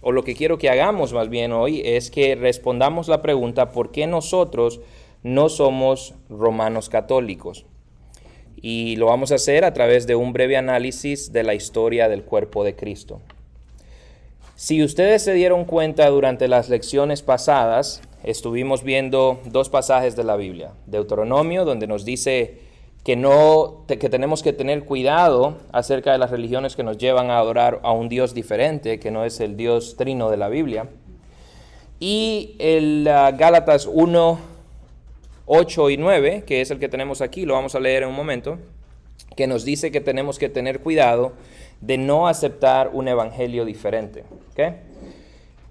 o lo que quiero que hagamos más bien hoy, es que respondamos la pregunta: ¿por qué nosotros no somos romanos católicos? Y lo vamos a hacer a través de un breve análisis de la historia del cuerpo de Cristo. Si ustedes se dieron cuenta durante las lecciones pasadas, estuvimos viendo dos pasajes de la Biblia. Deuteronomio, donde nos dice que tenemos que tener cuidado acerca de las religiones que nos llevan a adorar a un Dios diferente, que no es el Dios trino de la Biblia. Y el Gálatas 1, 8 y 9, que es el que tenemos aquí, lo vamos a leer en un momento, que nos dice que tenemos que tener cuidado de no aceptar un evangelio diferente. ¿Okay?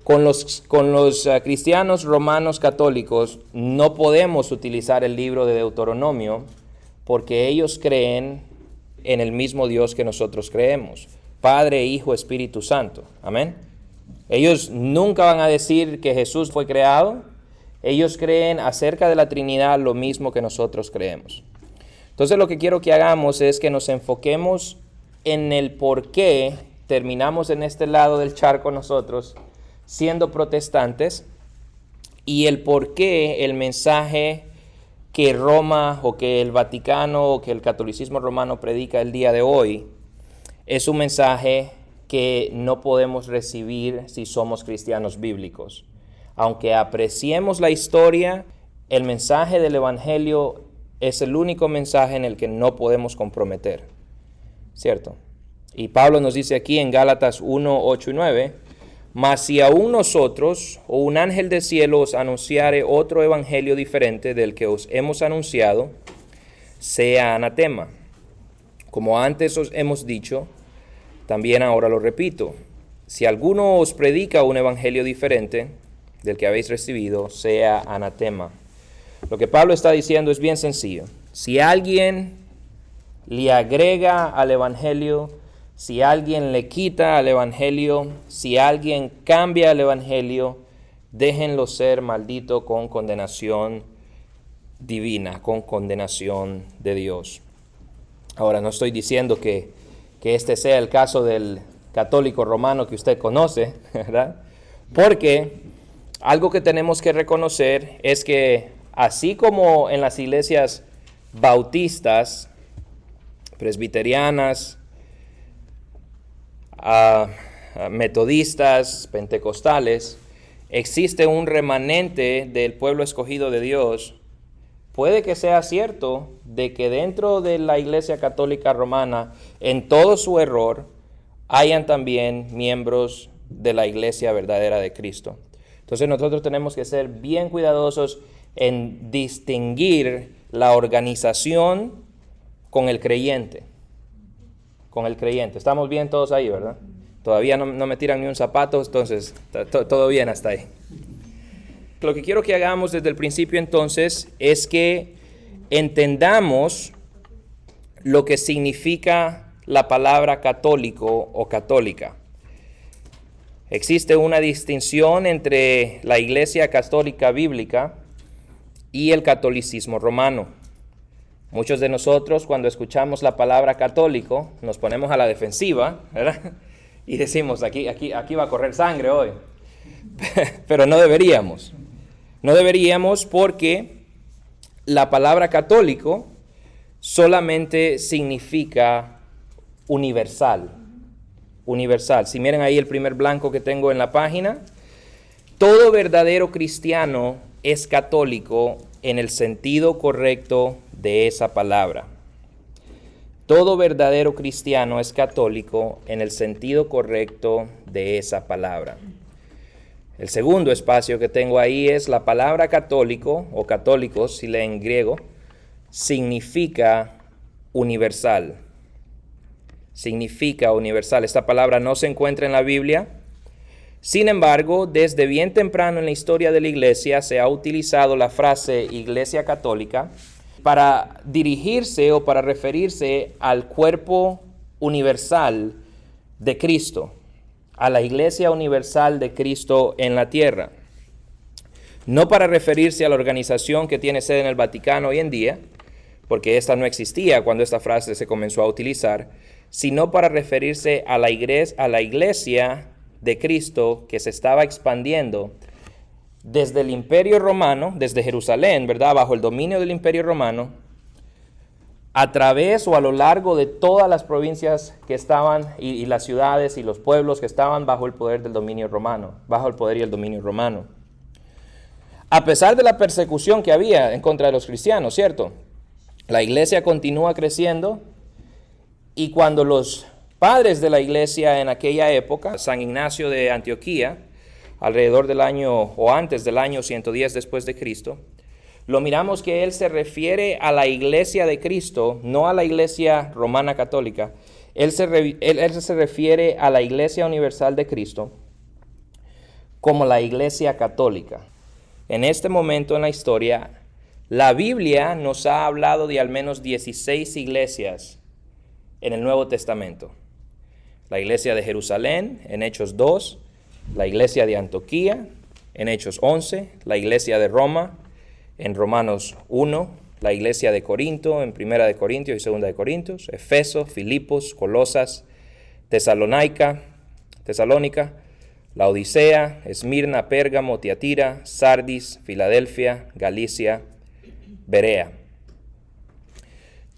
Con los cristianos romanos católicos no podemos utilizar el libro de Deuteronomio porque ellos creen en el mismo Dios que nosotros creemos, Padre, Hijo, Espíritu Santo. Amén. Ellos nunca van a decir que Jesús fue creado. Ellos creen acerca de la Trinidad lo mismo que nosotros creemos. Entonces lo que quiero que hagamos es que nos enfoquemos en el por qué terminamos en este lado del charco nosotros siendo protestantes, y el por qué el mensaje que Roma o que el Vaticano o que el catolicismo romano predica el día de hoy es un mensaje que no podemos recibir si somos cristianos bíblicos. Aunque apreciemos la historia, el mensaje del evangelio es el único mensaje en el que no podemos comprometer, ¿cierto? Y Pablo nos dice aquí en Gálatas 1, 8 y 9: mas si aún nosotros o un ángel del cielo os anunciare otro evangelio diferente del que os hemos anunciado, sea anatema. Como antes os hemos dicho, también ahora lo repito: si alguno os predica un evangelio diferente del que habéis recibido, sea anatema. Lo que Pablo está diciendo es bien sencillo. Si alguien le agrega al evangelio, si alguien le quita al evangelio, si alguien cambia el evangelio, déjenlo ser maldito con condenación divina, con condenación de Dios. Ahora, no estoy diciendo que este sea el caso del católico romano que usted conoce, ¿verdad? Porque algo que tenemos que reconocer es que así como en las iglesias bautistas, presbiterianas, metodistas, pentecostales, existe un remanente del pueblo escogido de Dios, puede que sea cierto de que dentro de la Iglesia Católica Romana, en todo su error, hayan también miembros de la Iglesia verdadera de Cristo. Entonces nosotros tenemos que ser bien cuidadosos en distinguir la organización con el creyente. Con el creyente. Estamos bien todos ahí, ¿verdad? Todavía no me tiran ni un zapato, entonces todo bien hasta ahí. Lo que quiero que hagamos desde el principio entonces es que entendamos lo que significa la palabra católico o católica. Existe una distinción entre la Iglesia Católica Bíblica y el catolicismo romano. Muchos de nosotros, cuando escuchamos la palabra católico, nos ponemos a la defensiva, ¿verdad? Y decimos, aquí va a correr sangre hoy. Pero no deberíamos. No deberíamos, porque la palabra católico solamente significa universal. Universal. Si miren ahí el primer blanco que tengo en la página, todo verdadero cristiano es católico en el sentido correcto de esa palabra. Todo verdadero cristiano es católico en el sentido correcto de esa palabra. El segundo espacio que tengo ahí es la palabra católico o católicos, si leen en griego, significa universal. Significa universal. Esta palabra no se encuentra en la Biblia. Sin embargo, desde bien temprano en la historia de la iglesia se ha utilizado la frase iglesia católica para dirigirse o para referirse al cuerpo universal de Cristo, a la iglesia universal de Cristo en la tierra. No para referirse a la organización que tiene sede en el Vaticano hoy en día, porque esta no existía cuando esta frase se comenzó a utilizar, sino para referirse a la iglesia de Cristo que se estaba expandiendo desde el Imperio Romano, desde Jerusalén, ¿verdad? Bajo el dominio del Imperio Romano, a través o a lo largo de todas las provincias que estaban y las ciudades y los pueblos que estaban bajo el poder del dominio romano, bajo el poder y el dominio romano. A pesar de la persecución que había en contra de los cristianos, ¿cierto? La iglesia continúa creciendo y cuando los padres de la iglesia en aquella época, San Ignacio de Antioquía, alrededor del año o antes del año 110 después de Cristo, lo miramos que él se refiere a la iglesia de Cristo, no a la iglesia romana católica. Él se refiere a la iglesia universal de Cristo como la iglesia católica. En este momento en la historia, la Biblia nos ha hablado de al menos 16 iglesias en el Nuevo Testamento. La iglesia de Jerusalén en Hechos 2, la iglesia de Antioquía en Hechos 11, la iglesia de Roma en Romanos 1, la iglesia de Corinto en 1 de Corintios y 2 de Corintios, Efeso, Filipos, Colosas, Tesalónica, la Odisea, Esmirna, Pérgamo, Tiatira, Sardis, Filadelfia, Galicia, Berea.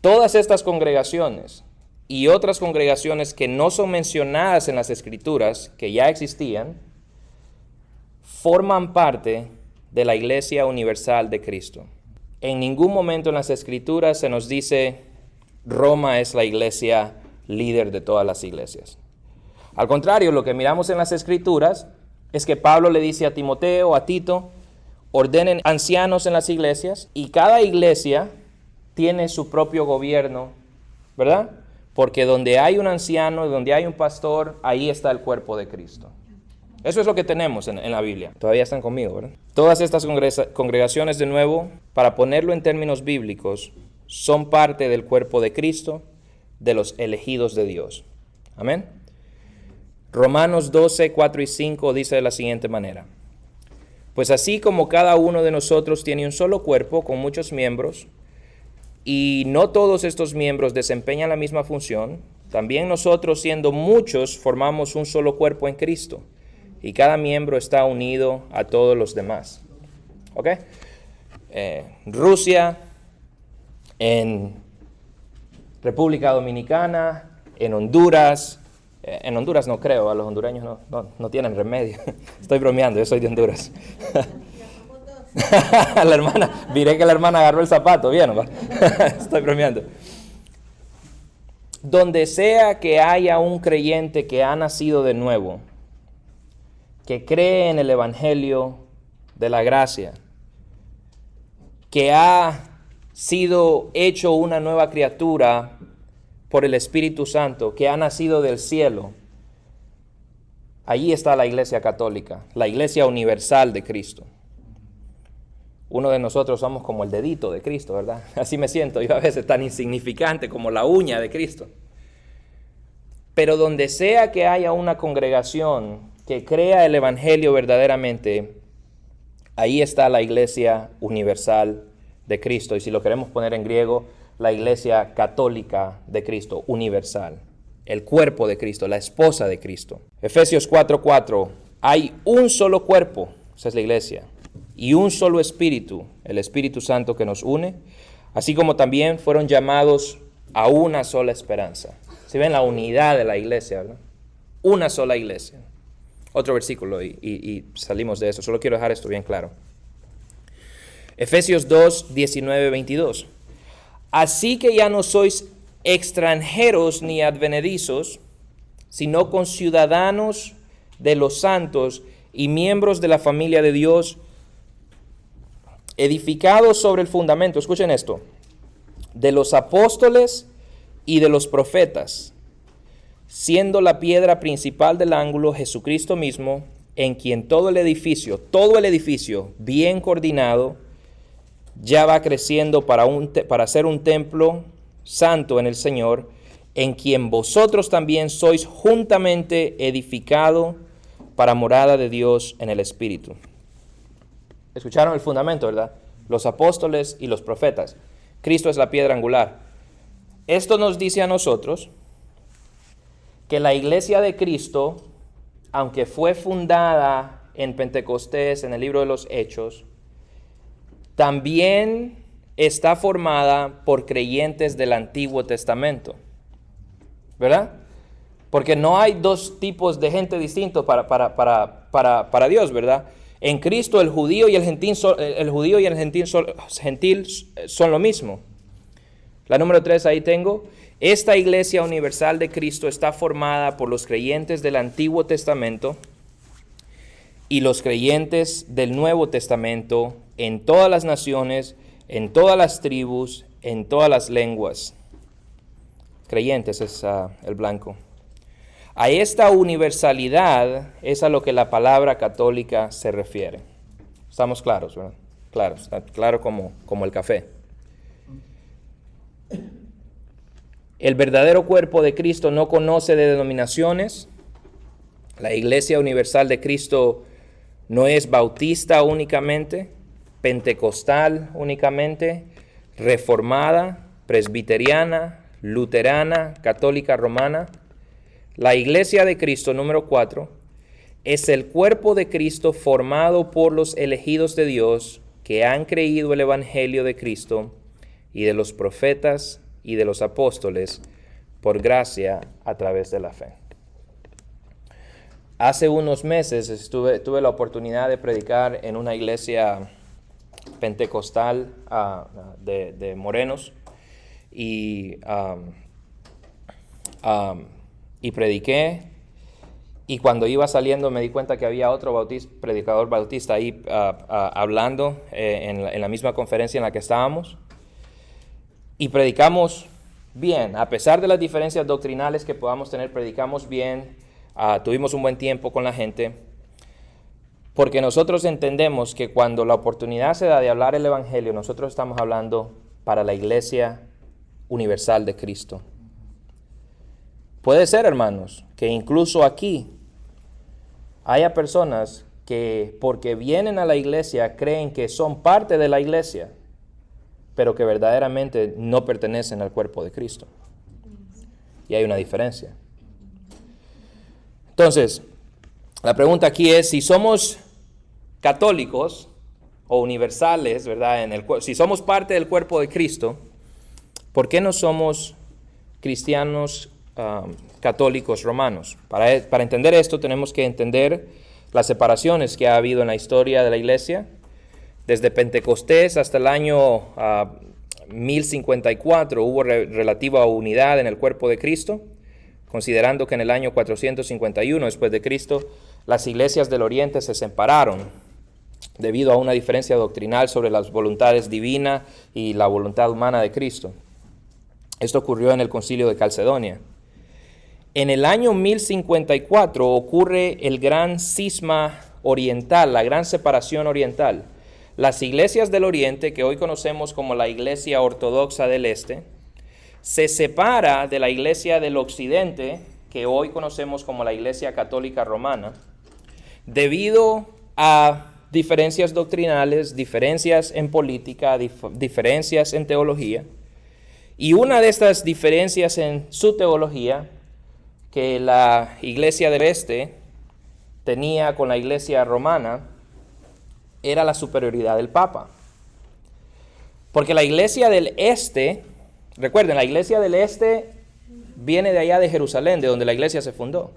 Todas estas congregaciones y otras congregaciones que no son mencionadas en las Escrituras, que ya existían, forman parte de la Iglesia Universal de Cristo. En ningún momento en las Escrituras se nos dice Roma es la iglesia líder de todas las iglesias. Al contrario, lo que miramos en las Escrituras es que Pablo le dice a Timoteo, a Tito, ordenen ancianos en las iglesias y cada iglesia tiene su propio gobierno, ¿verdad? Porque donde hay un anciano y donde hay un pastor, ahí está el cuerpo de Cristo. Eso es lo que tenemos en la Biblia. Todavía están conmigo, ¿verdad? Todas estas congregaciones, de nuevo, para ponerlo en términos bíblicos, son parte del cuerpo de Cristo, de los elegidos de Dios. Amén. Romanos 12, 4 y 5 dice de la siguiente manera: pues así como cada uno de nosotros tiene un solo cuerpo con muchos miembros, y no todos estos miembros desempeñan la misma función, también nosotros, siendo muchos, formamos un solo cuerpo en Cristo, y cada miembro está unido a todos los demás. ¿Ok? Rusia, en República Dominicana, en Honduras. En Honduras no creo, a los hondureños no tienen remedio. Estoy bromeando, yo soy de Honduras. La hermana, diré que la hermana agarró el zapato, ¿bien? Estoy bromeando. Donde sea que haya un creyente que ha nacido de nuevo, que cree en el Evangelio de la gracia, que ha sido hecho una nueva criatura por el Espíritu Santo, que ha nacido del cielo, allí está la iglesia católica, la iglesia universal de Cristo. Uno de nosotros somos como el dedito de Cristo, ¿verdad? Así me siento yo a veces, tan insignificante como la uña de Cristo. Pero donde sea que haya una congregación que crea el Evangelio verdaderamente, ahí está la iglesia universal de Cristo. Y si lo queremos poner en griego, la iglesia católica de Cristo, universal. El cuerpo de Cristo, la esposa de Cristo. Efesios 4:4, hay un solo cuerpo, esa es la iglesia, y un solo espíritu, el Espíritu Santo que nos une, así como también fueron llamados a una sola esperanza. ¿Se ven la unidad de la iglesia, verdad? Una sola iglesia. Otro versículo y salimos de eso. Solo quiero dejar esto bien claro. Efesios 2, 19, 22. Así que ya no sois extranjeros ni advenedizos, sino conciudadanos de los santos y miembros de la familia de Dios, edificados sobre el fundamento, escuchen esto, de los apóstoles y de los profetas, siendo la piedra principal del ángulo Jesucristo mismo, en quien todo el edificio bien coordinado, ya va creciendo para ser un templo santo en el Señor, en quien vosotros también sois juntamente edificado para morada de Dios en el Espíritu. Escucharon el fundamento, ¿verdad? Los apóstoles y los profetas. Cristo es la piedra angular. Esto nos dice a nosotros que la iglesia de Cristo aunque fue fundada en Pentecostés, en el libro de los Hechos, también está formada por creyentes del Antiguo Testamento, ¿verdad? Porque no hay dos tipos de gente distintos para Dios, ¿verdad? En Cristo el judío y el gentil son lo mismo. La número 3 ahí tengo. Esta iglesia universal de Cristo está formada por los creyentes del Antiguo Testamento y los creyentes del Nuevo Testamento en todas las naciones, en todas las tribus, en todas las lenguas. Creyentes es el blanco. A esta universalidad es a lo que la palabra católica se refiere. Estamos claros, ¿verdad? Claros, claro como el café. El verdadero cuerpo de Cristo no conoce de denominaciones. La Iglesia Universal de Cristo no es bautista únicamente, pentecostal únicamente, reformada, presbiteriana, luterana, católica romana. La Iglesia de Cristo, número 4, es el cuerpo de Cristo formado por los elegidos de Dios que han creído el Evangelio de Cristo y de los profetas y de los apóstoles por gracia a través de la fe. Hace unos meses tuve la oportunidad de predicar en una iglesia pentecostal de morenos y prediqué, y cuando iba saliendo me di cuenta que había otro predicador bautista ahí hablando en la misma conferencia en la que estábamos, y predicamos bien, a pesar de las diferencias doctrinales que podamos tener, predicamos bien, tuvimos un buen tiempo con la gente, porque nosotros entendemos que cuando la oportunidad se da de hablar el Evangelio, nosotros estamos hablando para la Iglesia Universal de Cristo. Puede ser, hermanos, que incluso aquí haya personas que porque vienen a la iglesia creen que son parte de la iglesia, pero que verdaderamente no pertenecen al cuerpo de Cristo. Y hay una diferencia. Entonces, la pregunta aquí es, si somos católicos o universales, ¿verdad? Si somos parte del cuerpo de Cristo, ¿por qué no somos cristianos católicos romanos? Para entender esto tenemos que entender las separaciones que ha habido en la historia de la iglesia. Desde Pentecostés hasta el año 1054 hubo relativa unidad en el cuerpo de Cristo, considerando que en el año 451 después de Cristo las iglesias del Oriente se separaron debido a una diferencia doctrinal sobre las voluntades divinas y la voluntad humana de Cristo. Esto ocurrió en el Concilio de Calcedonia. En el año 1054 ocurre el gran cisma oriental, la gran separación oriental. Las iglesias del Oriente, que hoy conocemos como la Iglesia Ortodoxa del Este, se separa de la Iglesia del Occidente, que hoy conocemos como la Iglesia Católica Romana, debido a diferencias doctrinales, diferencias en política, diferencias en teología. Y una de estas diferencias en su teología que la Iglesia del Este tenía con la Iglesia Romana era la superioridad del Papa. Porque la Iglesia del Este, recuerden, la Iglesia del Este viene de allá de Jerusalén, de donde la Iglesia se fundó,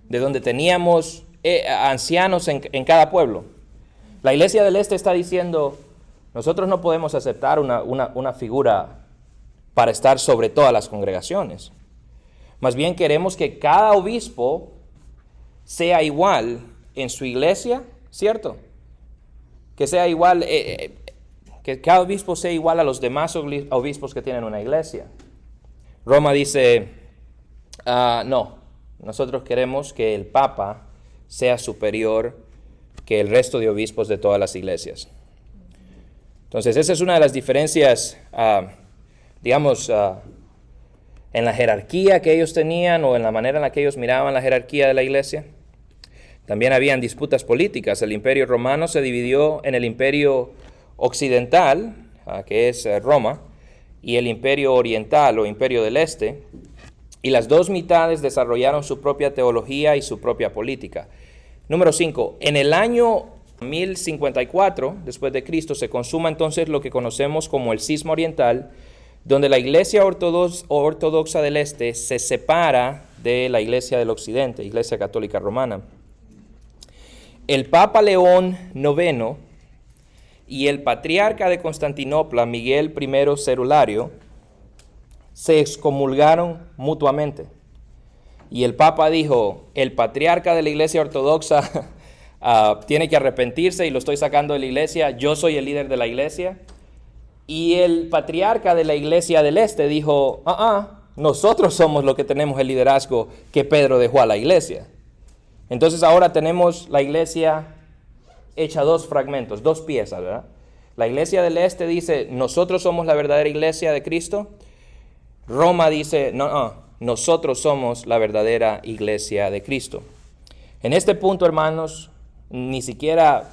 de donde teníamos ancianos en cada pueblo. La Iglesia del Este está diciendo, nosotros no podemos aceptar una figura para estar sobre todas las congregaciones. Más bien queremos que cada obispo sea igual en su iglesia, ¿cierto? Que sea igual, que cada obispo sea igual a los demás obispos que tienen una iglesia. Roma dice, no, nosotros queremos que el Papa sea superior que el resto de obispos de todas las iglesias. Entonces, esa es una de las diferencias, en la jerarquía que ellos tenían o en la manera en la que ellos miraban la jerarquía de la iglesia. También habían disputas políticas. El Imperio Romano se dividió en el Imperio Occidental, que es Roma, y el Imperio Oriental o Imperio del Este. y las dos mitades desarrollaron su propia teología y su propia política. Número 5. En el año 1054 después de Cristo se consuma entonces lo que conocemos como el Cisma Oriental, donde la Iglesia ortodoxa del Este se separa de la Iglesia del Occidente, Iglesia Católica Romana. El Papa León IX y el Patriarca de Constantinopla, Miguel I Cerulario, se excomulgaron mutuamente. Y el Papa dijo, el Patriarca de la Iglesia Ortodoxa tiene que arrepentirse y lo estoy sacando de la Iglesia, yo soy el líder de la Iglesia. Y el Patriarca de la Iglesia del Este dijo, nosotros somos los que tenemos el liderazgo que Pedro dejó a la Iglesia. Entonces ahora tenemos la Iglesia hecha dos fragmentos, dos piezas, ¿verdad? La Iglesia del Este dice, nosotros somos la verdadera Iglesia de Cristo. Roma dice, nosotros somos la verdadera Iglesia de Cristo. En este punto, hermanos, ni siquiera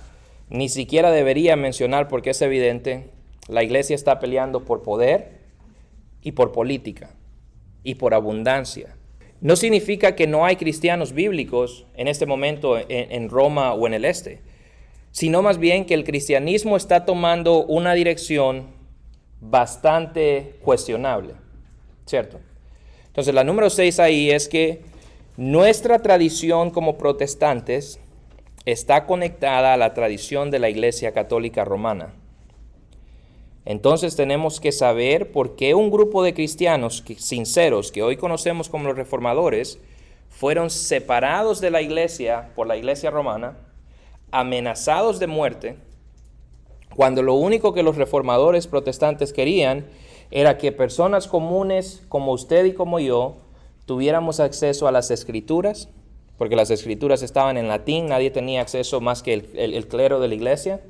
debería mencionar, porque es evidente, la Iglesia está peleando por poder y por política y por abundancia. No significa que no hay cristianos bíblicos en este momento en Roma o en el Este, sino más bien que el cristianismo está tomando una dirección bastante cuestionable, ¿cierto? Entonces, la número 6 ahí es que nuestra tradición como protestantes está conectada a la tradición de la Iglesia Católica Romana. Entonces tenemos que saber por qué un grupo de cristianos sinceros, que hoy conocemos como los reformadores, fueron separados de la Iglesia por la Iglesia Romana, amenazados de muerte, cuando lo único que los reformadores protestantes querían era que personas comunes como usted y como yo tuviéramos acceso a las Escrituras, porque las Escrituras estaban en latín, nadie tenía acceso más que el clero de la Iglesia,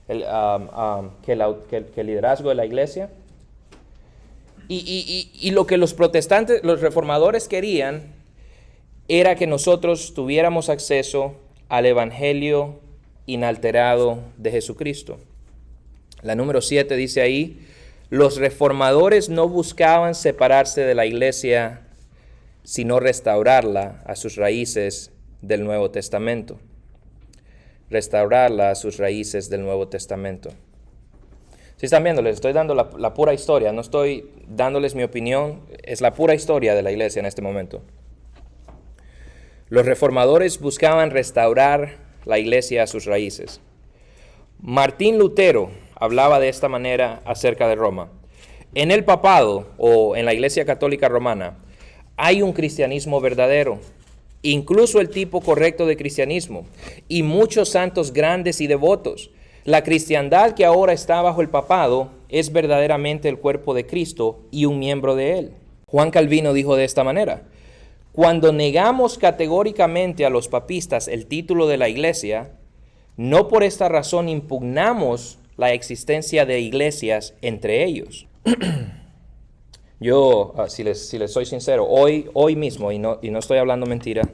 que el liderazgo de la Iglesia. Y lo que los protestantes, los reformadores querían era que nosotros tuviéramos acceso al Evangelio inalterado de Jesucristo. La número 7 dice ahí, los reformadores no buscaban separarse de la Iglesia, sino restaurarla a sus raíces del Nuevo Testamento. Restaurarla a sus raíces del Nuevo Testamento. Si están viendo, les estoy dando la pura historia, no estoy dándoles mi opinión, es la pura historia de la Iglesia en este momento. Los reformadores buscaban restaurar la Iglesia a sus raíces. Martín Lutero hablaba de esta manera acerca de Roma. En el papado o en la Iglesia Católica Romana hay un cristianismo verdadero, incluso el tipo correcto de cristianismo, y muchos santos grandes y devotos. La cristiandad que ahora está bajo el papado es verdaderamente el cuerpo de Cristo y un miembro de él. Juan Calvino dijo de esta manera, cuando negamos categóricamente a los papistas el título de la Iglesia, no por esta razón impugnamos la existencia de iglesias entre ellos. Yo, si les soy sincero, hoy mismo, y no estoy hablando mentira,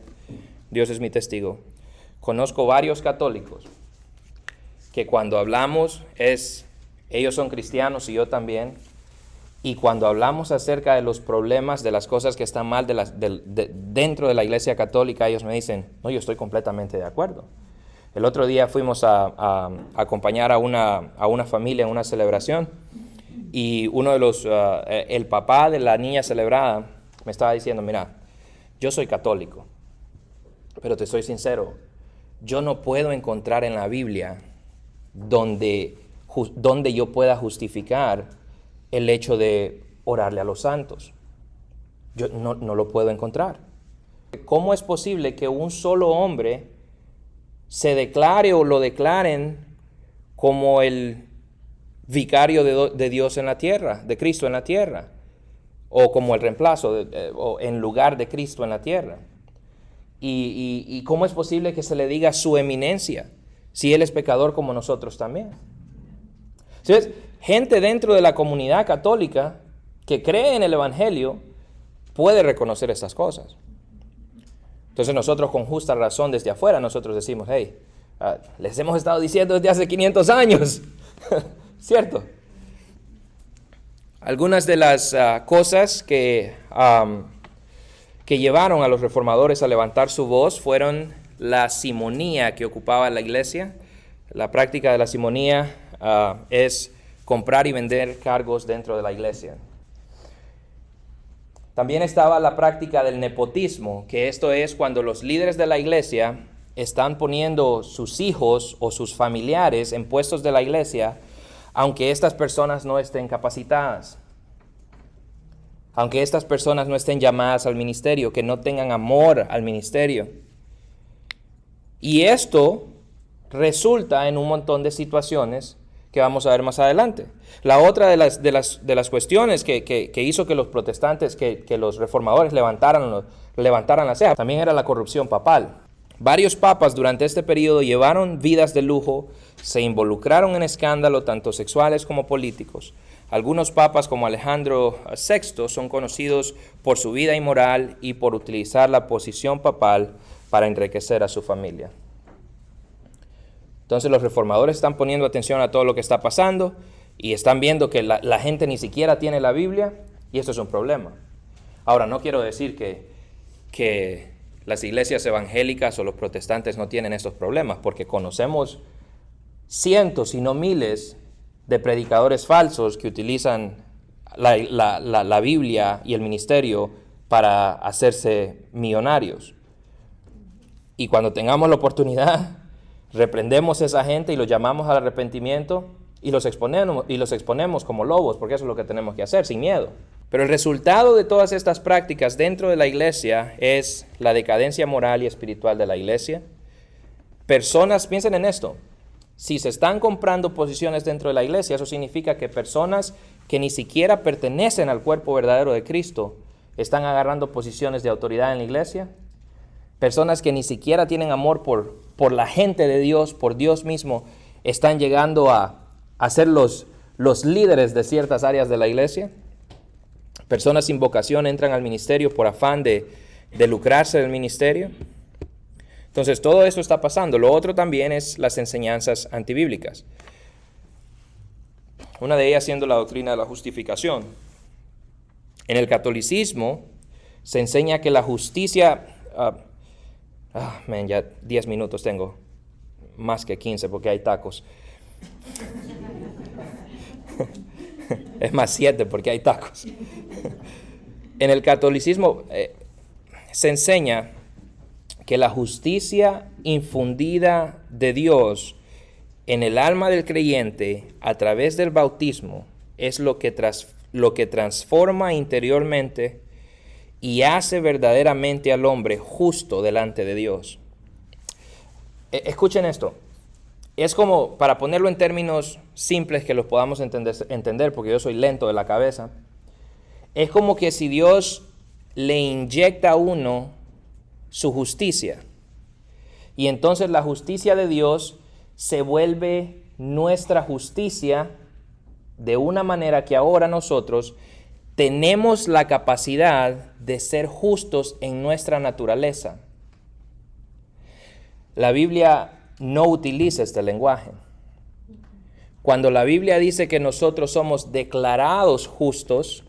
Dios es mi testigo, conozco varios católicos que cuando hablamos ellos son cristianos y yo también, y cuando hablamos acerca de los problemas, de las cosas que están mal dentro de la Iglesia Católica, ellos me dicen, no, yo estoy completamente de acuerdo. El otro día fuimos a acompañar a una familia en una celebración, y uno de el papá de la niña celebrada me estaba diciendo, mira, yo soy católico, pero te soy sincero, yo no puedo encontrar en la Biblia donde yo pueda justificar el hecho de orarle a los santos. Yo no lo puedo encontrar. ¿Cómo es posible que un solo hombre se declare o lo declaren como el vicario de Dios en la tierra, de Cristo en la tierra, o como el reemplazo, o en lugar de Cristo en la tierra? ¿Y cómo es posible que se le diga su eminencia, si él es pecador como nosotros también? Entonces, gente dentro de la comunidad católica que cree en el Evangelio puede reconocer estas cosas. Entonces nosotros con justa razón desde afuera, nosotros decimos, hey, les hemos estado diciendo desde hace 500 años, ¿cierto? Algunas de las cosas que que llevaron a los reformadores a levantar su voz fueron la simonía que ocupaba la iglesia. La práctica de la simonía es comprar y vender cargos dentro de la iglesia. También estaba la práctica del nepotismo, que esto es cuando los líderes de la iglesia están poniendo sus hijos o sus familiares en puestos de la iglesia, aunque estas personas no estén capacitadas, aunque estas personas no estén llamadas al ministerio, que no tengan amor al ministerio. Y esto resulta en un montón de situaciones que vamos a ver más adelante. La otra de las cuestiones que hizo que los protestantes, que los reformadores levantaran la ceja, también era la corrupción papal. Varios papas durante este periodo llevaron vidas de lujo, se involucraron en escándalos tanto sexuales como políticos. Algunos papas como Alejandro VI son conocidos por su vida inmoral y por utilizar la posición papal para enriquecer a su familia. Entonces los reformadores están poniendo atención a todo lo que está pasando y están viendo que la gente ni siquiera tiene la Biblia, y esto es un problema. Ahora, no quiero decir que las iglesias evangélicas o los protestantes no tienen estos problemas, porque conocemos cientos y no miles de predicadores falsos que utilizan la Biblia y el ministerio para hacerse millonarios. Y cuando tengamos la oportunidad, reprendemos a esa gente y los llamamos al arrepentimiento y los exponemos como lobos, porque eso es lo que tenemos que hacer, sin miedo. Pero el resultado de todas estas prácticas dentro de la iglesia es la decadencia moral y espiritual de la iglesia. Personas, piensen en esto, si se están comprando posiciones dentro de la iglesia, eso significa que personas que ni siquiera pertenecen al cuerpo verdadero de Cristo están agarrando posiciones de autoridad en la iglesia. Personas que ni siquiera tienen amor por la gente de Dios, por Dios mismo, están llegando a ser los líderes de ciertas áreas de la iglesia. Personas sin vocación entran al ministerio por afán de lucrarse del ministerio. Entonces todo eso está pasando. Lo otro también es las enseñanzas antibíblicas. Una de ellas siendo la doctrina de la justificación. En el catolicismo se enseña que la justicia... ya 10 minutos tengo, más que 15 porque hay tacos. Es más 7 porque hay tacos. En el catolicismo se enseña que la justicia infundida de Dios en el alma del creyente a través del bautismo es lo que transforma interiormente y hace verdaderamente al hombre justo delante de Dios. Escuchen esto. Es como, para ponerlo en términos simples que los podamos entender, porque yo soy lento de la cabeza, es como que si Dios le inyecta a uno su justicia, y entonces la justicia de Dios se vuelve nuestra justicia de una manera que ahora nosotros tenemos la capacidad de ser justos en nuestra naturaleza. La Biblia no utiliza este lenguaje. Cuando la Biblia dice que nosotros somos declarados justos,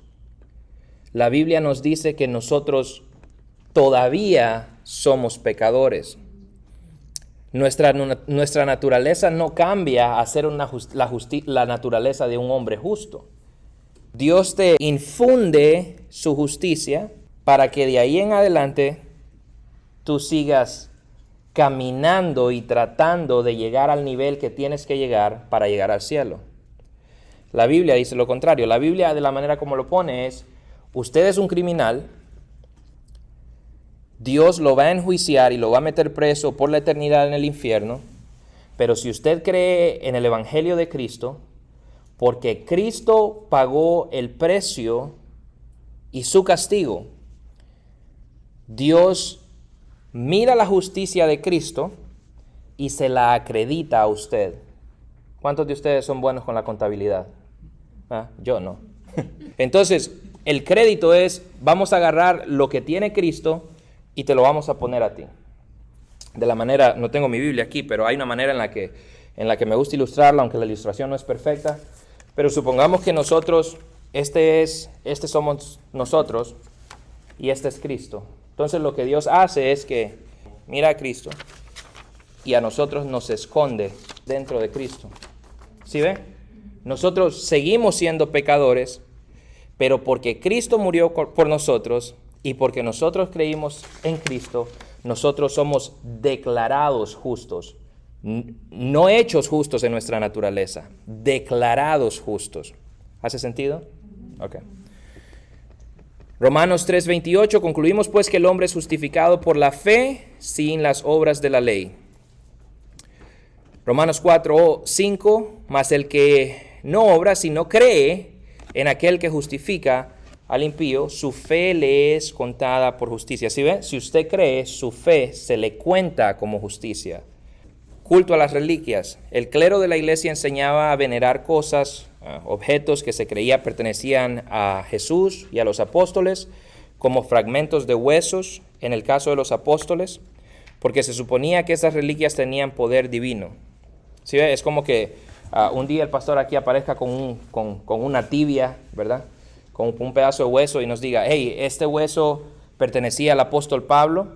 la Biblia nos dice que nosotros todavía somos pecadores. Nuestra naturaleza no cambia a ser la naturaleza de un hombre justo. Dios te infunde su justicia para que de ahí en adelante tú sigas caminando y tratando de llegar al nivel que tienes que llegar para llegar al cielo. La Biblia dice lo contrario. La Biblia, de la manera como lo pone, es: usted es un criminal, Dios lo va a enjuiciar y lo va a meter preso por la eternidad en el infierno, pero si usted cree en el Evangelio de Cristo, porque Cristo pagó el precio y su castigo, Dios mira la justicia de Cristo y se la acredita a usted. ¿Cuántos de ustedes son buenos con la contabilidad? Yo no. Entonces, el crédito es: vamos a agarrar lo que tiene Cristo y te lo vamos a poner a ti. De la manera, no tengo mi Biblia aquí, pero hay una manera en la que me gusta ilustrarla, aunque la ilustración no es perfecta. Pero supongamos que nosotros, este somos nosotros y este es Cristo. Entonces lo que Dios hace es que mira a Cristo y a nosotros nos esconde dentro de Cristo. ¿Sí ve? Nosotros seguimos siendo pecadores, pero porque Cristo murió por nosotros y porque nosotros creímos en Cristo, nosotros somos declarados justos. No hechos justos en nuestra naturaleza, declarados justos. ¿Hace sentido? Ok. Romanos 3:28, concluimos pues que el hombre es justificado por la fe sin las obras de la ley. Romanos 4:5, mas el que no obra, sino cree en aquel que justifica al impío, su fe le es contada por justicia. ¿Sí ve? Si usted cree, su fe se le cuenta como justicia. Culto a las reliquias. El clero de la iglesia enseñaba a venerar cosas, objetos que se creía pertenecían a Jesús y a los apóstoles, como fragmentos de huesos, en el caso de los apóstoles, porque se suponía que esas reliquias tenían poder divino. ¿Sí ve? Es como que un día el pastor aquí aparezca con una tibia, ¿verdad? Con un pedazo de hueso y nos diga, hey, este hueso pertenecía al apóstol Pablo,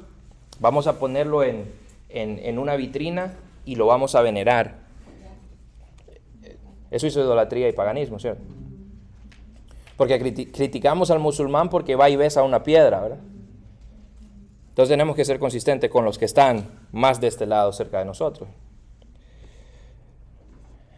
vamos a ponerlo en una vitrina y lo vamos a venerar. Eso hizo idolatría y paganismo, ¿cierto? Porque criticamos al musulmán porque va y besa una piedra, ¿verdad? Entonces tenemos que ser consistentes con los que están más de este lado cerca de nosotros.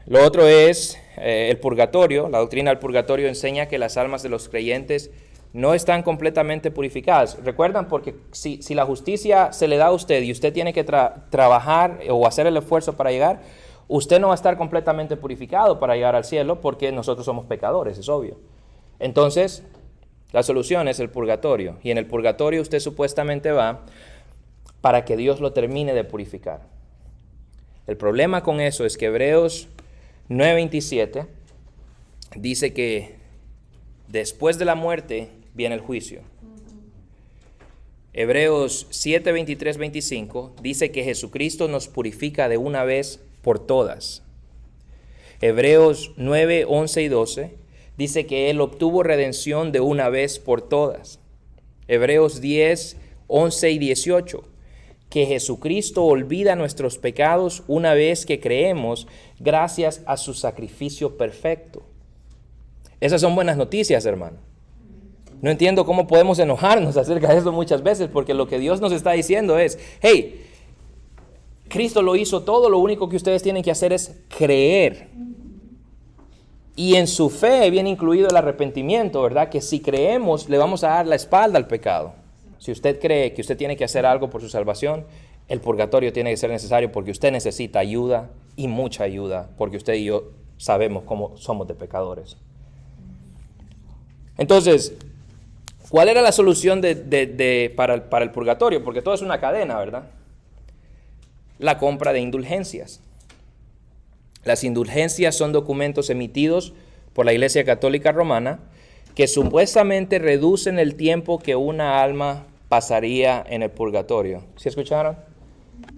Lo otro es el purgatorio. La doctrina del purgatorio enseña que las almas de los creyentes no están completamente purificadas. ¿Recuerdan? Porque si la justicia se le da a usted y usted tiene que trabajar o hacer el esfuerzo para llegar, usted no va a estar completamente purificado para llegar al cielo porque nosotros somos pecadores, es obvio. Entonces, la solución es el purgatorio. Y en el purgatorio usted supuestamente va para que Dios lo termine de purificar. El problema con eso es que Hebreos 9:27 dice que después de la muerte viene el juicio. Hebreos 7:23-25 dice que Jesucristo nos purifica de una vez por todas. Hebreos 9:11 y 12 dice que Él obtuvo redención de una vez por todas. Hebreos 10:11 y 18 que Jesucristo olvida nuestros pecados una vez que creemos gracias a su sacrificio perfecto. Esas son buenas noticias, hermano. No entiendo cómo podemos enojarnos acerca de eso muchas veces, porque lo que Dios nos está diciendo es, hey, Cristo lo hizo todo, lo único que ustedes tienen que hacer es creer. Y en su fe viene incluido el arrepentimiento, ¿verdad? Que si creemos, le vamos a dar la espalda al pecado. Si usted cree que usted tiene que hacer algo por su salvación, el purgatorio tiene que ser necesario porque usted necesita ayuda y mucha ayuda, porque usted y yo sabemos cómo somos de pecadores. Entonces, ¿cuál era la solución para el purgatorio? Porque todo es una cadena, ¿verdad? La compra de indulgencias. Las indulgencias son documentos emitidos por la Iglesia Católica Romana que supuestamente reducen el tiempo que una alma pasaría en el purgatorio. ¿Sí escucharon?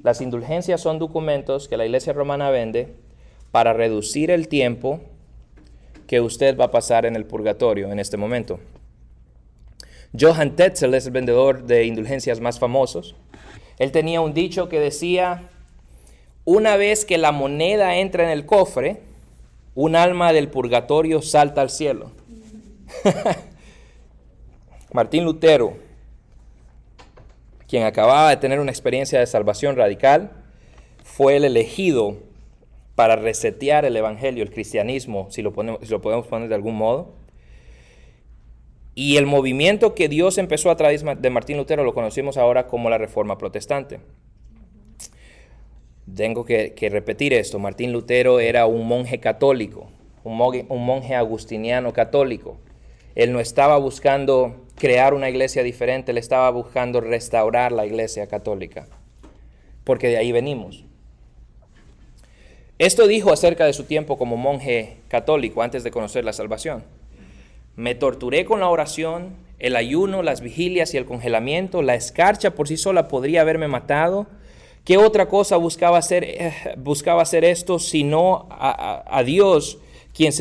Las indulgencias son documentos que la Iglesia Romana vende para reducir el tiempo que usted va a pasar en el purgatorio en este momento. Johann Tetzel es el vendedor de indulgencias más famosos. Él tenía un dicho que decía, una vez que la moneda entra en el cofre, un alma del purgatorio salta al cielo. Martín Lutero, quien acababa de tener una experiencia de salvación radical, fue el elegido para resetear el evangelio, el cristianismo, si lo podemos poner de algún modo. Y el movimiento que Dios empezó a través de Martín Lutero lo conocemos ahora como la Reforma Protestante. Tengo que repetir esto. Martín Lutero era un monje católico, un monje agustiniano católico. Él no estaba buscando crear una iglesia diferente, él estaba buscando restaurar la iglesia católica, porque de ahí venimos. Esto dijo acerca de su tiempo como monje católico antes de conocer la salvación. Me torturé con la oración, el ayuno, las vigilias y el congelamiento. La escarcha por sí sola podría haberme matado. ¿Qué otra cosa buscaba hacer esto sino a Dios, quien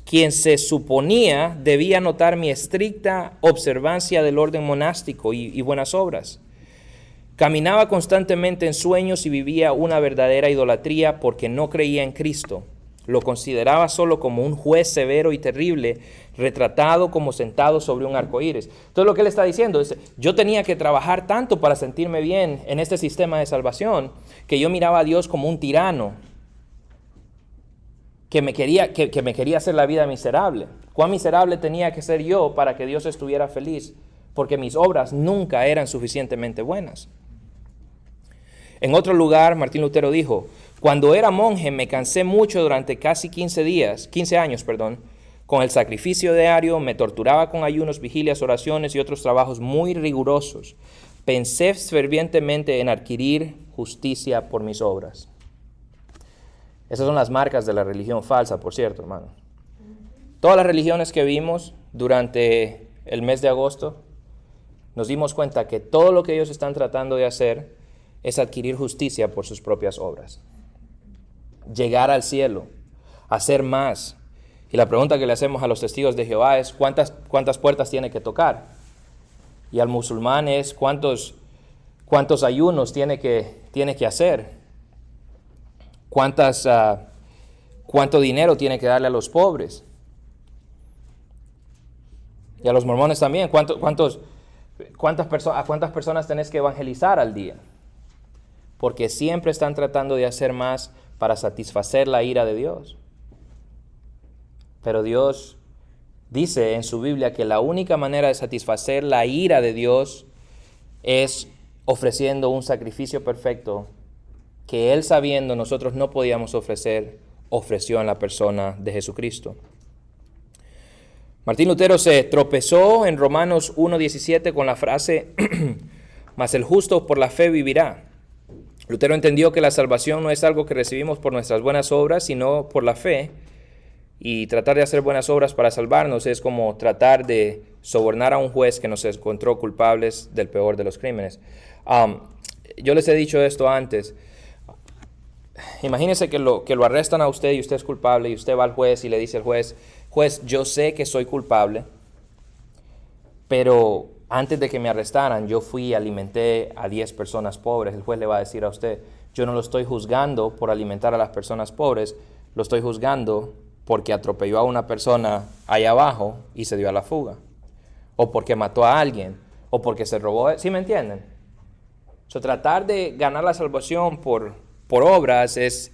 quien se suponía debía notar mi estricta observancia del orden monástico y buenas obras. Caminaba constantemente en sueños y vivía una verdadera idolatría porque no creía en Cristo. Lo consideraba solo como un juez severo y terrible, retratado como sentado sobre un arco iris. Entonces lo que él está diciendo es, yo tenía que trabajar tanto para sentirme bien en este sistema de salvación, que yo miraba a Dios como un tirano, que me quería hacer la vida miserable. ¿Cuán miserable tenía que ser yo para que Dios estuviera feliz? Porque mis obras nunca eran suficientemente buenas. En otro lugar, Martín Lutero dijo, cuando era monje me cansé mucho durante casi 15 años, con el sacrificio diario, me torturaba con ayunos, vigilias, oraciones y otros trabajos muy rigurosos. Pensé fervientemente en adquirir justicia por mis obras. Esas son las marcas de la religión falsa, por cierto, hermano. Todas las religiones que vimos durante el mes de agosto, nos dimos cuenta que todo lo que ellos están tratando de hacer es adquirir justicia por sus propias obras. Llegar al cielo, hacer más. Y la pregunta que le hacemos a los testigos de Jehová es, ¿cuántas puertas tiene que tocar? Y al musulmán es, ¿cuántos ayunos tiene que hacer? ¿Cuánto dinero tiene que darle a los pobres? Y a los mormones también, ¿cuántas personas tenés que evangelizar al día? Porque siempre están tratando de hacer más para satisfacer la ira de Dios. Pero Dios dice en su Biblia que la única manera de satisfacer la ira de Dios es ofreciendo un sacrificio perfecto que Él, sabiendo nosotros no podíamos ofrecer, ofreció en la persona de Jesucristo. Martín Lutero se tropezó en Romanos 1:17 con la frase, mas el justo por la fe vivirá. Lutero entendió que la salvación no es algo que recibimos por nuestras buenas obras, sino por la fe. Y tratar de hacer buenas obras para salvarnos es como tratar de sobornar a un juez que nos encontró culpables del peor de los crímenes. Yo les he dicho esto antes. Imagínense que lo arrestan a usted y usted es culpable y usted va al juez y le dice al juez, yo sé que soy culpable, pero antes de que me arrestaran, yo fui y alimenté a 10 personas pobres. El juez le va a decir a usted, yo no lo estoy juzgando por alimentar a las personas pobres, lo estoy juzgando porque atropelló a una persona allá abajo y se dio a la fuga. O porque mató a alguien, o porque se robó. ¿Sí me entienden? Tratar de ganar la salvación por obras es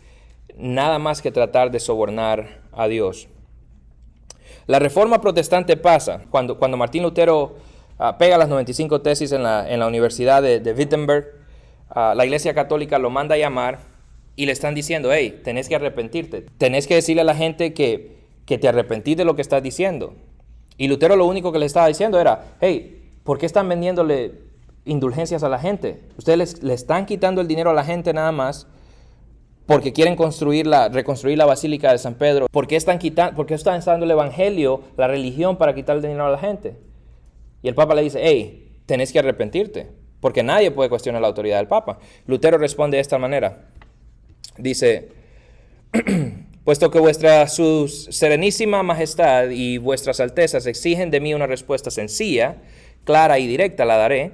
nada más que tratar de sobornar a Dios. La reforma protestante pasa cuando Martín Lutero pega las 95 tesis en la Universidad de Wittenberg. La Iglesia Católica lo manda a llamar y le están diciendo, hey, tenés que arrepentirte. Tenés que decirle a la gente que te arrepentís de lo que estás diciendo. Y Lutero lo único que le estaba diciendo era, hey, ¿por qué están vendiéndole indulgencias a la gente? Ustedes le están quitando el dinero a la gente nada más porque quieren reconstruir la Basílica de San Pedro. ¿Por qué están dando el evangelio, la religión, para quitar el dinero a la gente? Y el Papa le dice, hey, tenés que arrepentirte, porque nadie puede cuestionar la autoridad del Papa. Lutero responde de esta manera. Dice, puesto que vuestra serenísima majestad y vuestras altezas exigen de mí una respuesta sencilla, clara y directa, la daré.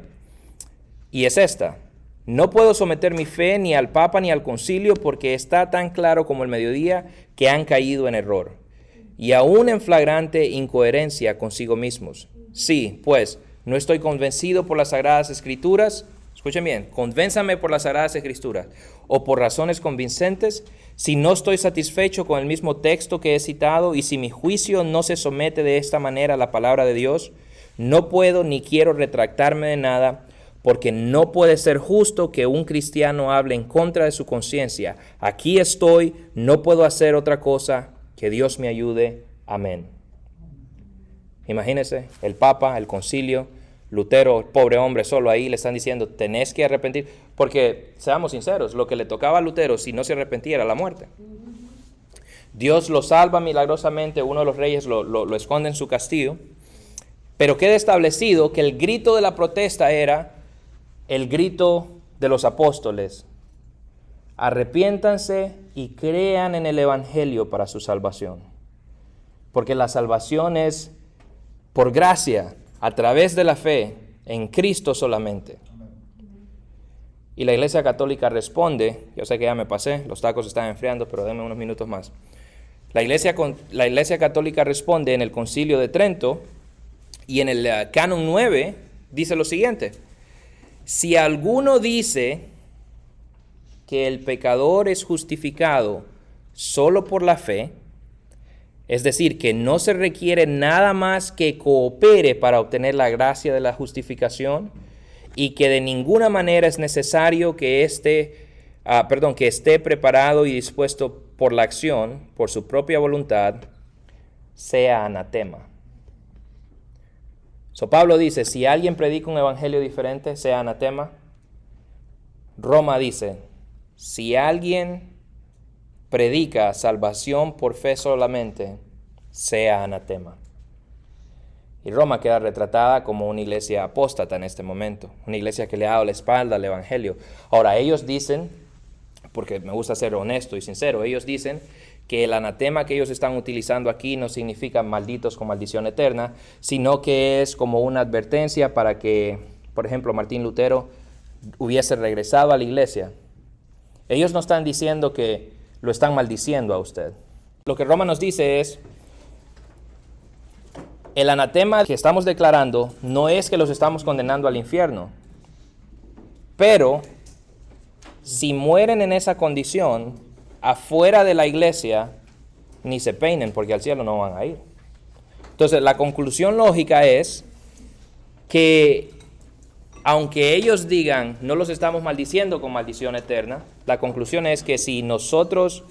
Y es esta: no puedo someter mi fe ni al Papa ni al concilio, porque está tan claro como el mediodía que han caído en error, y aún en flagrante incoherencia consigo mismos. Sí, pues, no estoy convencido por las Sagradas Escrituras. Escuchen bien, convénzame por las Sagradas Escrituras o por razones convincentes, si no estoy satisfecho con el mismo texto que he citado y si mi juicio no se somete de esta manera a la palabra de Dios, no puedo ni quiero retractarme de nada, porque no puede ser justo que un cristiano hable en contra de su conciencia. Aquí estoy, no puedo hacer otra cosa, que Dios me ayude. Amén. Imagínense, el Papa, el concilio, Lutero, el pobre hombre solo ahí, le están diciendo, tenés que arrepentir, porque seamos sinceros, lo que le tocaba a Lutero si no se arrepentía era la muerte. Dios lo salva milagrosamente, uno de los reyes lo esconde en su castillo, pero queda establecido que el grito de la protesta era el grito de los apóstoles: arrepiéntanse y crean en el evangelio para su salvación. porque la salvación es por gracia, a través de la fe, en Cristo solamente. Y la Iglesia Católica responde, yo sé que ya me pasé, los tacos están enfriando, pero denme unos minutos más. La Iglesia Católica responde en el Concilio de Trento y en el Canon 9 dice lo siguiente: si alguno dice que el pecador es justificado solo por la fe, es decir, que no se requiere nada más que coopere para obtener la gracia de la justificación y que de ninguna manera es necesario que esté preparado y dispuesto por la acción, por su propia voluntad, sea anatema. Pablo dice, si alguien predica un evangelio diferente, sea anatema. Roma dice, si alguien predica salvación por fe solamente, sea anatema. Y Roma queda retratada como una iglesia apóstata en este momento, una iglesia que le ha dado la espalda al evangelio. Ahora, ellos dicen, porque me gusta ser honesto y sincero, ellos dicen que el anatema que ellos están utilizando aquí no significa malditos con maldición eterna, sino que es como una advertencia para que, por ejemplo, Martín Lutero hubiese regresado a la iglesia. Ellos no están diciendo que lo están maldiciendo a usted. Lo que Roma nos dice es, el anatema que estamos declarando no es que los estamos condenando al infierno, pero si mueren en esa condición, afuera de la iglesia, ni se peinen porque al cielo no van a ir. Entonces, la conclusión lógica es que aunque ellos digan, no los estamos maldiciendo con maldición eterna, la conclusión es que si nosotros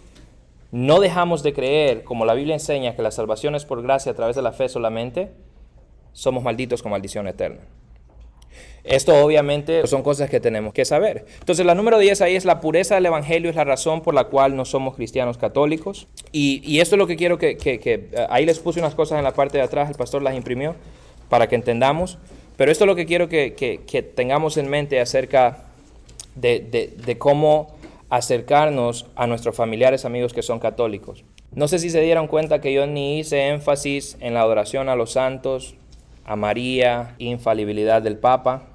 no dejamos de creer, como la Biblia enseña, que la salvación es por gracia a través de la fe solamente, somos malditos con maldición eterna. Esto obviamente son cosas que tenemos que saber. Entonces la número 10 ahí es la pureza del evangelio, es la razón por la cual no somos cristianos católicos. Y esto es lo que quiero que ahí les puse unas cosas en la parte de atrás, el pastor las imprimió para que entendamos. Pero esto es lo que quiero que tengamos en mente acerca de cómo acercarnos a nuestros familiares, amigos que son católicos. No sé si se dieron cuenta que yo ni hice énfasis en la adoración a los santos, a María, infalibilidad del Papa,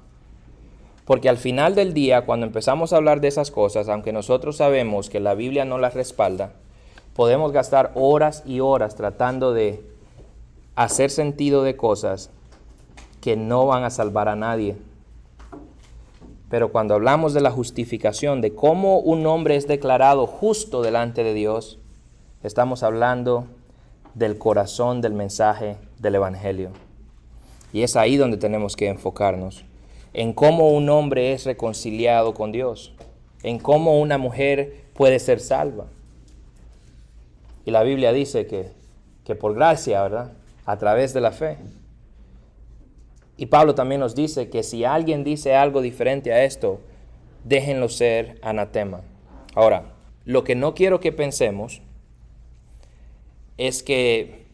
porque al final del día, cuando empezamos a hablar de esas cosas, aunque nosotros sabemos que la Biblia no las respalda, podemos gastar horas y horas tratando de hacer sentido de cosas que no van a salvar a nadie. Pero cuando hablamos de la justificación, de cómo un hombre es declarado justo delante de Dios, estamos hablando del corazón del mensaje del Evangelio. Y es ahí donde tenemos que enfocarnos, en cómo un hombre es reconciliado con Dios, en cómo una mujer puede ser salva. Y la Biblia dice que por gracia, ¿verdad?, a través de la fe. Y Pablo también nos dice que si alguien dice algo diferente a esto, déjenlo ser anatema. Ahora, lo que no quiero que pensemos es que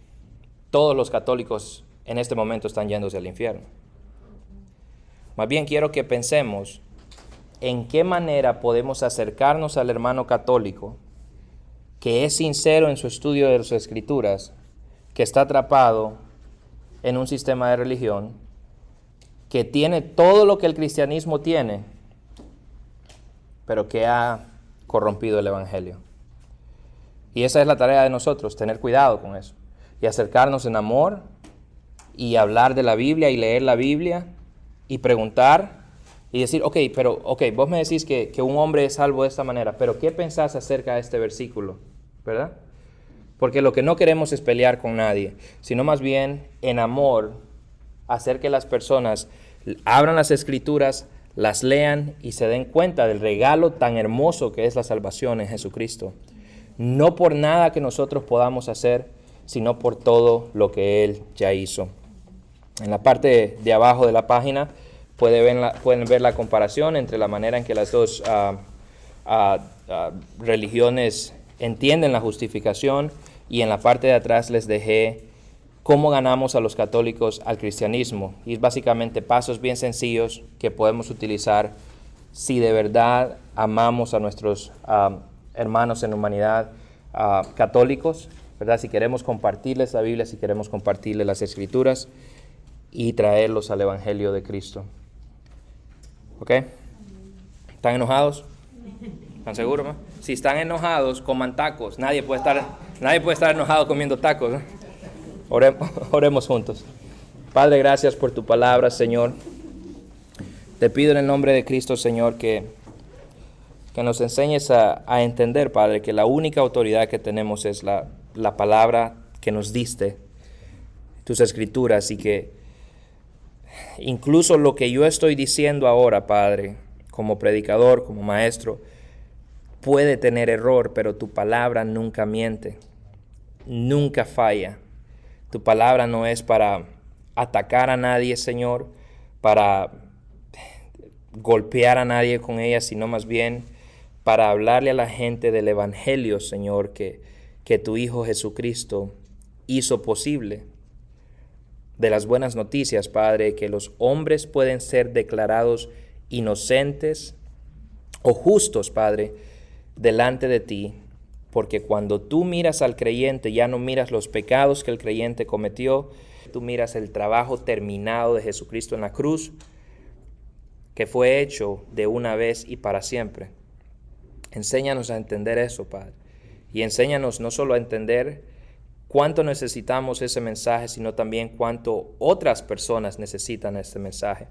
todos los católicos en este momento están yéndose al infierno. Más bien quiero que pensemos en qué manera podemos acercarnos al hermano católico que es sincero en su estudio de las Escrituras, que está atrapado en un sistema de religión, que tiene todo lo que el cristianismo tiene, pero que ha corrompido el Evangelio. Y esa es la tarea de nosotros, tener cuidado con eso, y acercarnos en amor, y hablar de la Biblia, y leer la Biblia, y preguntar, y decir, vos me decís que un hombre es salvo de esta manera, pero ¿qué pensás acerca de este versículo? ¿Verdad? Porque lo que no queremos es pelear con nadie, sino más bien en amor, hacer que las personas abran las Escrituras, las lean y se den cuenta del regalo tan hermoso que es la salvación en Jesucristo. No por nada que nosotros podamos hacer, sino por todo lo que Él ya hizo. En la parte de abajo de la página pueden ver la comparación entre la manera en que las dos religiones entienden la justificación, y en la parte de atrás les dejé cómo ganamos a los católicos al cristianismo. Y es básicamente pasos bien sencillos que podemos utilizar si de verdad amamos a nuestros hermanos en humanidad católicos, ¿verdad? Si queremos compartirles la Biblia, si queremos compartirles las Escrituras y traerlos al Evangelio de Cristo. ¿Ok? ¿Están enojados? ¿Están seguros, ma? Si están enojados, coman tacos. Nadie puede estar enojado comiendo tacos, ¿no? Oremos juntos. Padre, gracias por tu palabra, Señor. Te pido en el nombre de Cristo, Señor, que nos enseñes a entender, Padre, que la única autoridad que tenemos es la palabra que nos diste, tus Escrituras, y que incluso lo que yo estoy diciendo ahora, Padre, como predicador, como maestro, puede tener error, pero tu palabra nunca miente, nunca falla. Tu palabra no es para atacar a nadie, Señor, para golpear a nadie con ella, sino más bien para hablarle a la gente del Evangelio, Señor, que tu Hijo Jesucristo hizo posible. De las buenas noticias, Padre, que los hombres pueden ser declarados inocentes o justos, Padre, delante de ti, porque cuando tú miras al creyente, ya no miras los pecados que el creyente cometió, tú miras el trabajo terminado de Jesucristo en la cruz, que fue hecho de una vez y para siempre. Enséñanos a entender eso, Padre, y enséñanos no solo a entender cuánto necesitamos ese mensaje, sino también cuánto otras personas necesitan este mensaje.